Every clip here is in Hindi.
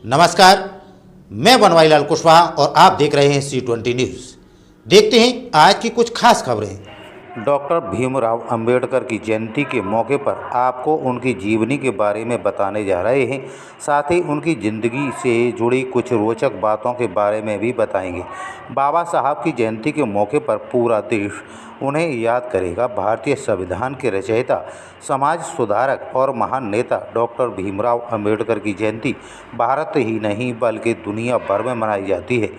नमस्कार, मैं बनवारीलाल कुशवाहा और आप देख रहे हैं C20 न्यूज़। देखते हैं आज की कुछ खास खबरें। डॉक्टर भीमराव अंबेडकर की जयंती के मौके पर आपको उनकी जीवनी के बारे में बताने जा रहे हैं। साथ ही उनकी ज़िंदगी से जुड़ी कुछ रोचक बातों के बारे में भी बताएंगे। बाबा साहब की जयंती के मौके पर पूरा देश उन्हें याद करेगा। भारतीय संविधान के रचयिता, समाज सुधारक और महान नेता डॉक्टर भीमराव अंबेडकर की जयंती भारत ही नहीं बल्कि दुनिया भर में मनाई जाती है।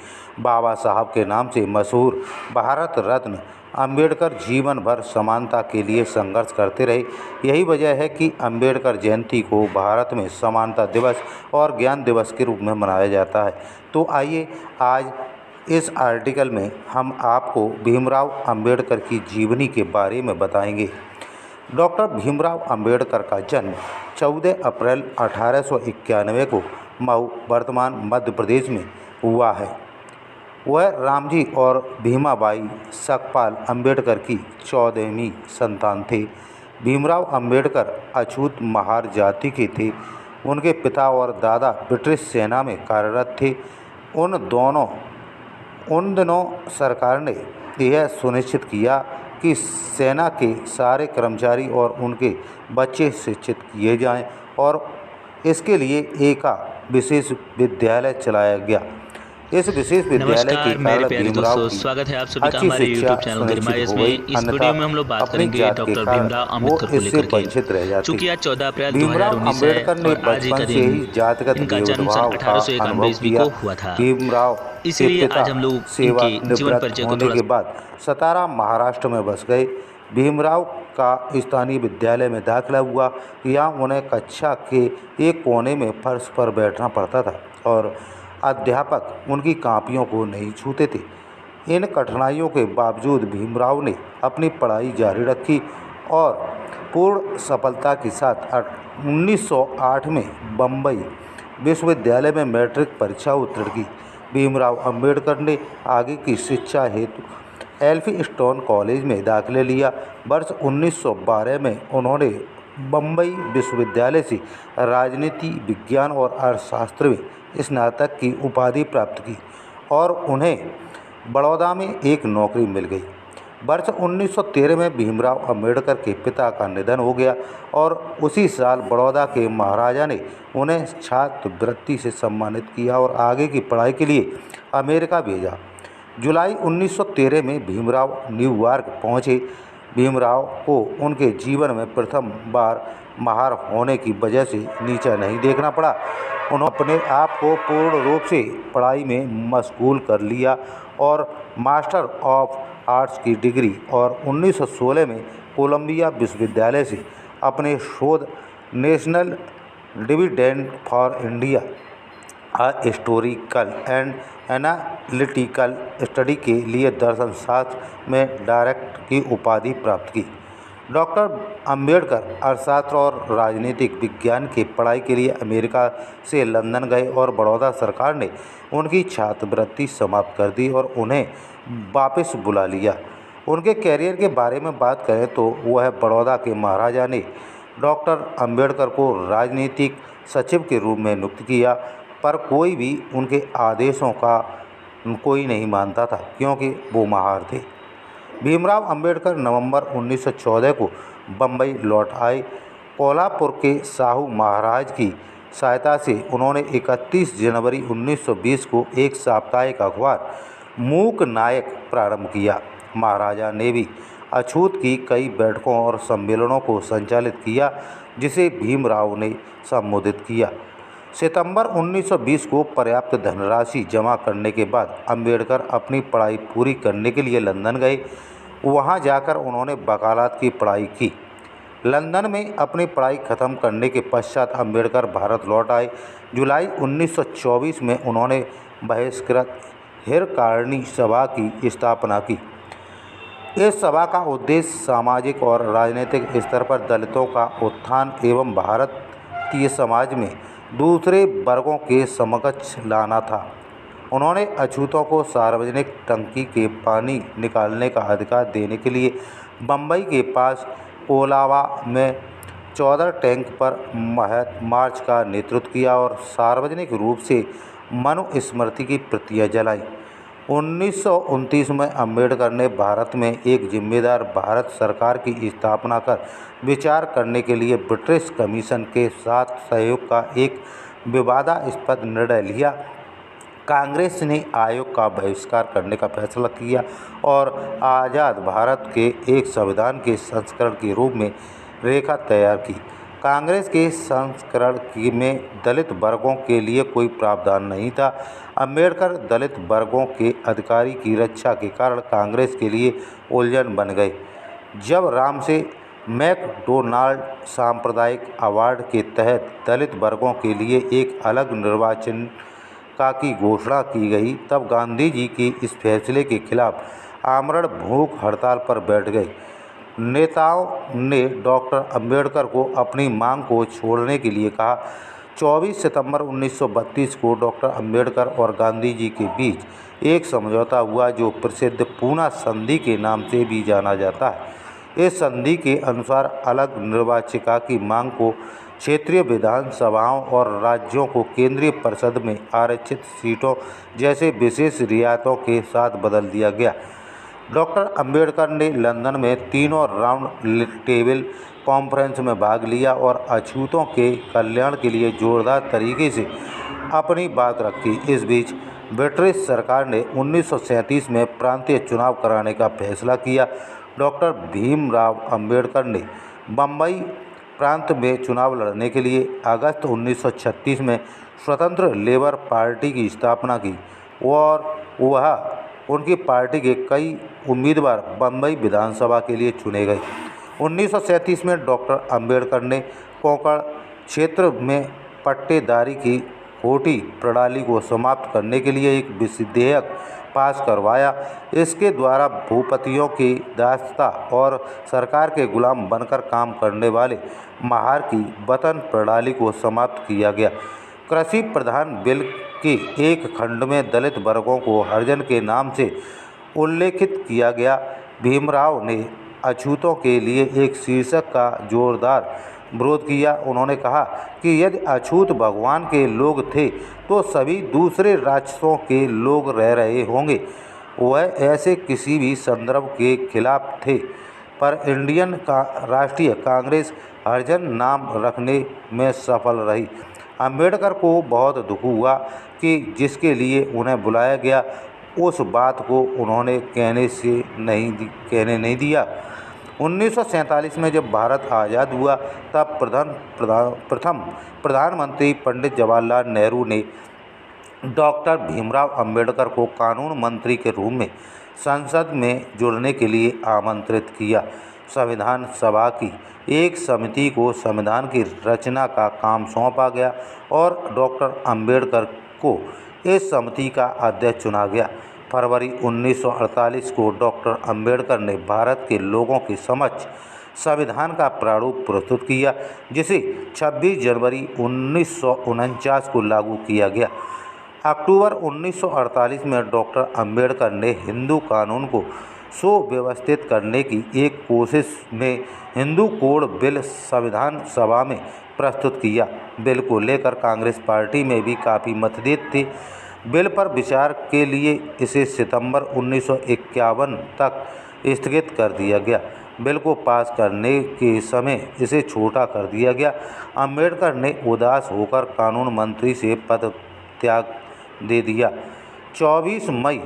बाबा साहब के नाम से मशहूर भारत रत्न अंबेडकर जीवन भर समानता के लिए संघर्ष करते रहे। यही वजह है कि अंबेडकर जयंती को भारत में समानता दिवस और ज्ञान दिवस के रूप में मनाया जाता है। तो आइए आज इस आर्टिकल में हम आपको भीमराव अंबेडकर की जीवनी के बारे में बताएंगे। डॉक्टर भीमराव अंबेडकर का जन्म 14 अप्रैल 1891 को मऊ, वर्तमान मध्य प्रदेश में हुआ है। वह रामजी और भीमाबाई सकपाल अंबेडकर की 14वीं संतान थे। भीमराव अंबेडकर अछूत महार जाति के थे। उनके पिता और दादा ब्रिटिश सेना में कार्यरत थे। उन दिनों सरकार ने यह सुनिश्चित किया कि सेना के सारे कर्मचारी और उनके बच्चे शिक्षित किए जाएं और इसके लिए एक विशेष विद्यालय चलाया गया। इस विशेष विद्यालय के कारण भीमराव की स्वागत है आप सभी का अच्छी हमारे शिक्षा YouTube चैनल गरिमा सुनिश्चित इस हो में। गई। इस वीडियो में हम लोग बात अपनी करेंगे जात के डॉक्टर कारण भीमराव वो अंबेडकर को इससे लेकर वंचित रह के, जाते। चूँकि आज 14 अप्रैल भीमराव 2019 है अंबेडकर ने और आज ही बचपन का से दिन ही जातिगत इनका जन्म सन भेदभाव का 1891 अनुभव ईस्वी किया। को हुआ था। भीमराव के इसलिए पिता आज हम लोग सेवा इनके जीवन निवृत्त परिचय को होने थोड़ा के बाद सतारा महाराष्ट्र में बस गए। भीमराव का स्थानीय विद्यालय में दाखिला हुआ। यहाँ उन्हें कक्षा के एक कोने में फर्श पर बैठना पड़ता था और अध्यापक उनकी कापियों को नहीं छूते थे। इन कठिनाइयों के बावजूद भीमराव ने अपनी पढ़ाई जारी रखी और पूर्ण सफलता के साथ 1908 में बम्बई विश्वविद्यालय में मैट्रिक परीक्षा उत्तीर्ण की। भीमराव अंबेडकर ने आगे की शिक्षा हेतु एल्फिंस्टन कॉलेज में दाखिला लिया। वर्ष 1912 में उन्होंने बम्बई विश्वविद्यालय से राजनीति विज्ञान और अर्थशास्त्र में स्नातक की उपाधि प्राप्त की और उन्हें बड़ौदा में एक नौकरी मिल गई। वर्ष 1913 में भीमराव अंबेडकर के पिता का निधन हो गया और उसी साल बड़ौदा के महाराजा ने उन्हें छात्रवृत्ति से सम्मानित किया और आगे की पढ़ाई के लिए अमेरिका भेजा। जुलाई 1913 में भीमराव न्यूयॉर्क पहुँचे। भीमराव को उनके जीवन में प्रथम बार महार होने की वजह से नीचा नहीं देखना पड़ा। उन्होंने अपने आप को पूर्ण रूप से पढ़ाई में मशगूल कर लिया और मास्टर ऑफ आर्ट्स की डिग्री और 1916 में कोलंबिया विश्वविद्यालय से अपने शोध national dividend for India historical and analytical study के लिए दर्शन शास्त्र में डायरेक्ट की उपाधि प्राप्त की। डॉक्टर अंबेडकर अर्थशास्त्र और राजनीतिक विज्ञान की पढ़ाई के लिए अमेरिका से लंदन गए और बड़ौदा सरकार ने उनकी छात्रवृत्ति समाप्त कर दी और उन्हें वापस बुला लिया। उनके कैरियर के बारे में बात करें तो वह बड़ौदा के महाराजा ने डॉक्टर अंबेडकर को राजनीतिक सचिव के रूप में नियुक्त किया, पर कोई भी उनके आदेशों का कोई नहीं मानता था क्योंकि वो महार थे। भीमराव अंबेडकर नवंबर 1914 को बम्बई लौट आए। कोल्हापुर के साहू महाराज की सहायता से उन्होंने 31 जनवरी 1920 को एक साप्ताहिक अखबार मूक नायक प्रारंभ किया। महाराजा ने भी अछूत की कई बैठकों और सम्मेलनों को संचालित किया जिसे भीमराव ने संबोधित किया। सितंबर 1920 को पर्याप्त धनराशि जमा करने के बाद अंबेडकर अपनी पढ़ाई पूरी करने के लिए लंदन गए। वहां जाकर उन्होंने वकालत की पढ़ाई की। लंदन में अपनी पढ़ाई खत्म करने के पश्चात अंबेडकर भारत लौट आए। जुलाई 1924 में उन्होंने बहिष्कृत हिरकार्नी सभा की स्थापना की। इस सभा का उद्देश्य सामाजिक और राजनीतिक स्तर पर दलितों का उत्थान एवं भारतीय समाज में दूसरे वर्गों के समकक्ष लाना था। उन्होंने अछूतों को सार्वजनिक टंकी के पानी निकालने का अधिकार देने के लिए बम्बई के पास कोलाबा में 14 टैंक पर मार्च का नेतृत्व किया और सार्वजनिक रूप से मनुस्मृति की प्रतियां जलाई। 1929 में अम्बेडकर ने भारत में एक जिम्मेदार भारत सरकार की स्थापना कर विचार करने के लिए ब्रिटिश कमीशन के साथ सहयोग का एक विवादास्पद निर्णय लिया। कांग्रेस ने आयोग का बहिष्कार करने का फैसला किया और आज़ाद भारत के एक संविधान के संस्करण के रूप में रेखा तैयार की। कांग्रेस के संस्करण में दलित वर्गों के लिए कोई प्रावधान नहीं था। अम्बेडकर दलित वर्गों के अधिकार की रक्षा के कारण कांग्रेस के लिए उलझन बन गए। जब रामसे मैकडोनाल्ड सांप्रदायिक अवार्ड के तहत दलित वर्गों के लिए एक अलग निर्वाचन की घोषणा की गई, तब गांधी जी के इस फैसले के खिलाफ आमरण भूख हड़ताल पर बैठ गए। नेताओं ने डॉक्टर अम्बेडकर को अपनी मांग को छोड़ने के लिए कहा। 24 सितंबर 1932 को डॉक्टर अम्बेडकर और गांधी जी के बीच एक समझौता हुआ जो प्रसिद्ध पूना संधि के नाम से भी जाना जाता है। इस संधि के अनुसार अलग निर्वाचिका की मांग को क्षेत्रीय विधानसभाओं और राज्यों को केंद्रीय परिषद में आरक्षित सीटों जैसे विशेष रियायतों के साथ बदल दिया गया। डॉक्टर अम्बेडकर ने लंदन में तीनों राउंड टेबल कॉन्फ्रेंस में भाग लिया और अछूतों के कल्याण के लिए जोरदार तरीके से अपनी बात रखी। इस बीच ब्रिटिश सरकार ने 1937 में प्रांतीय चुनाव कराने का फैसला किया। डॉक्टर भीमराव अम्बेडकर ने बम्बई प्रांत में चुनाव लड़ने के लिए अगस्त 1936 में स्वतंत्र लेबर पार्टी की स्थापना की और उनकी पार्टी के कई उम्मीदवार बम्बई विधानसभा के लिए चुने गए। 1937 में डॉक्टर अम्बेडकर ने कोंकण क्षेत्र में पट्टेदारी की खोटी प्रणाली को समाप्त करने के लिए एक विधेयक पास करवाया। इसके द्वारा भूपतियों की दासता और सरकार के गुलाम बनकर काम करने वाले महार की वेतन प्रणाली को समाप्त किया गया। कृषि प्रधान बिल के एक खंड में दलित वर्गों को हरिजन के नाम से उल्लेखित किया गया। भीमराव ने अछूतों के लिए एक शीर्षक का जोरदार विरोध किया। उन्होंने कहा कि यदि अछूत भगवान के लोग थे तो सभी दूसरे राक्षसों के लोग रह रहे होंगे। वह ऐसे किसी भी संदर्भ के खिलाफ थे, पर इंडियन राष्ट्रीय कांग्रेस हरिजन नाम रखने में सफल रही। अम्बेडकर को बहुत दुख हुआ कि जिसके लिए उन्हें बुलाया गया उस बात को उन्होंने कहने नहीं दिया। 1947 में जब भारत आज़ाद हुआ तब प्रथम प्रधानमंत्री पंडित जवाहरलाल नेहरू ने डॉक्टर भीमराव अम्बेडकर को कानून मंत्री के रूप में संसद में जुड़ने के लिए आमंत्रित किया। संविधान सभा की एक समिति को संविधान की रचना का काम सौंपा गया और डॉक्टर अम्बेडकर को इस समिति का अध्यक्ष चुना गया। फरवरी 1948 को डॉक्टर अम्बेडकर ने भारत के लोगों के समक्ष संविधान का प्रारूप प्रस्तुत किया, जिसे 26 जनवरी 1949 को लागू किया गया। अक्टूबर 1948 में डॉक्टर अम्बेडकर ने हिंदू कानून को सुव्यवस्थित करने की एक कोशिश में हिंदू कोड बिल संविधान सभा में प्रस्तुत किया। बिल को लेकर कांग्रेस पार्टी में भी काफ़ी मतभेद थे। बिल पर विचार के लिए इसे सितंबर 1951 तक स्थगित कर दिया गया। बिल को पास करने के समय इसे छोटा कर दिया गया। अम्बेडकर ने उदास होकर कानून मंत्री से पद त्याग दे दिया। 24 मई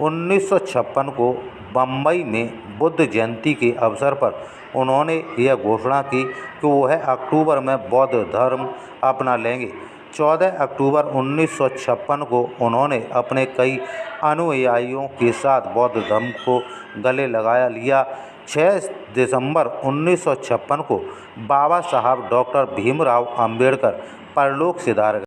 1956 को बम्बई में बुद्ध जयंती के अवसर पर उन्होंने यह घोषणा की कि वह अक्टूबर में बौद्ध धर्म अपना लेंगे। 14 अक्टूबर 1956 को उन्होंने अपने कई अनुयायियों के साथ बौद्ध धर्म को गले लगा लिया। 6 दिसंबर 1956 को बाबा साहब डॉक्टर भीमराव अम्बेडकर परलोक सिधार गए।